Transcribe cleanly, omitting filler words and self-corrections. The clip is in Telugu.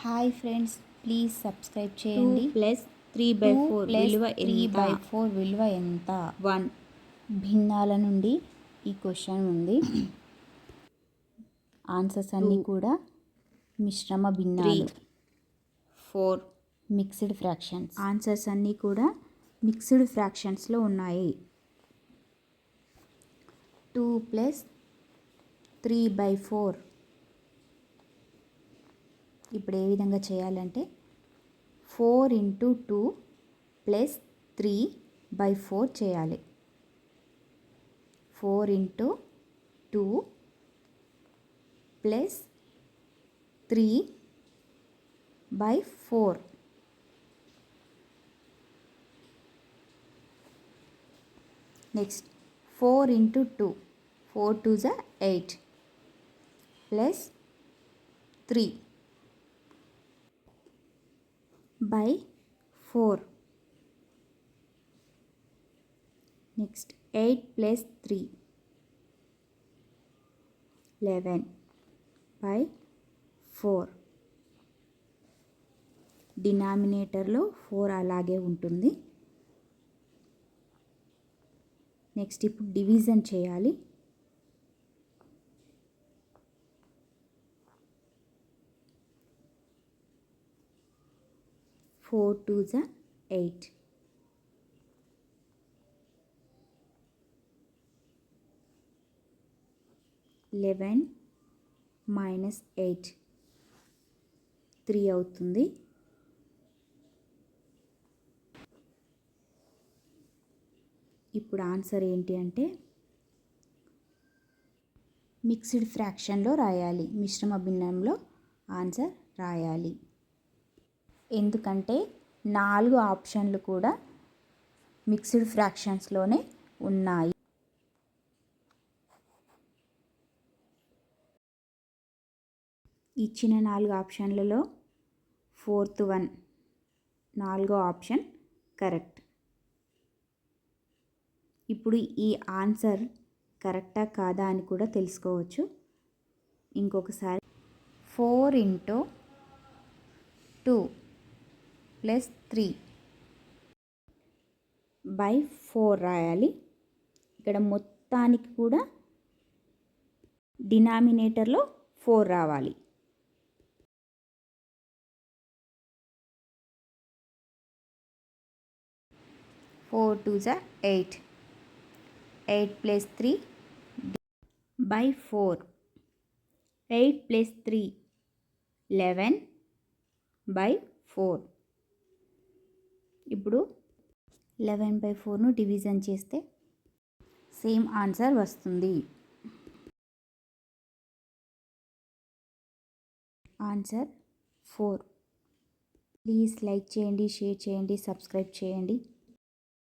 హాయ్ ఫ్రెండ్స్, ప్లీజ్ సబ్స్క్రైబ్ 2 చేయండి. ప్లస్ 3/4 విలువ ఎంత? 3/4 విలువ ఎంత? 1. భిన్నాల నుండి ఈ క్వశ్చన్ ఉంది. ఆన్సర్స్ అన్నీ 2, కూడా మిశ్రమ 3, భిన్నాలు, 4. Mixed fractions. ఆన్సర్స్ అన్నీ కూడా మిక్స్డ్ ఫ్రాక్షన్స్లో ఉన్నాయి. 2 ప్లస్ 3/4 ఇప్పుడు ఏ విధంగా చేయాలంటే 4 ఇంటూ 2 ప్లస్ 3/4 చేయాలి. 4 into 2 plus 3/4. Next 4 into 2, 4 2s 8 plus 3/4. Next 8 plus 3 11/4. డినామినేటర్లో 4 అలాగే ఉంటుంది. నెక్స్ట్ ఇప్పుడు డివిజన్ చేయాలి. 4 2s 8. 11 మైనస్ 8 3 అవుతుంది. ఇప్పుడు ఆన్సర్ ఏంటి అంటే మిక్స్డ్ ఫ్రాక్షన్లో రాయాలి, మిశ్రమ భిన్నంలో ఆన్సర్ రాయాలి. ఎందుకంటే 4 ఆప్షన్లు కూడా మిక్స్డ్ ఫ్రాక్షన్స్లోనే ఉన్నాయి. ఇచ్చిన 4 ఆప్షన్లలో 4th వన్, 4వ ఆప్షన్ కరెక్ట్. ఇప్పుడు ఈ ఆన్సర్ కరెక్టా కాదా అని కూడా తెలుసుకోవచ్చు. ఇంకొకసారి 4 ఇంటూ 2 ప్లస్ 3/4 రాయాలి. ఇక్కడ మొత్తానికి కూడా డినామినేటర్లో 4 రావాలి. 4 2s 8, 8 ప్లస్ 3/4. 8 ప్లస్ 3 11/4. ఇప్పుడు 11/4ను డివిజన్ చేస్తే సేమ్ ఆన్సర్ వస్తుంది. ఆన్సర్ 4. ప్లీజ్ లైక్ చేయండి, షేర్ చేయండి, సబ్స్క్రైబ్ చేయండి.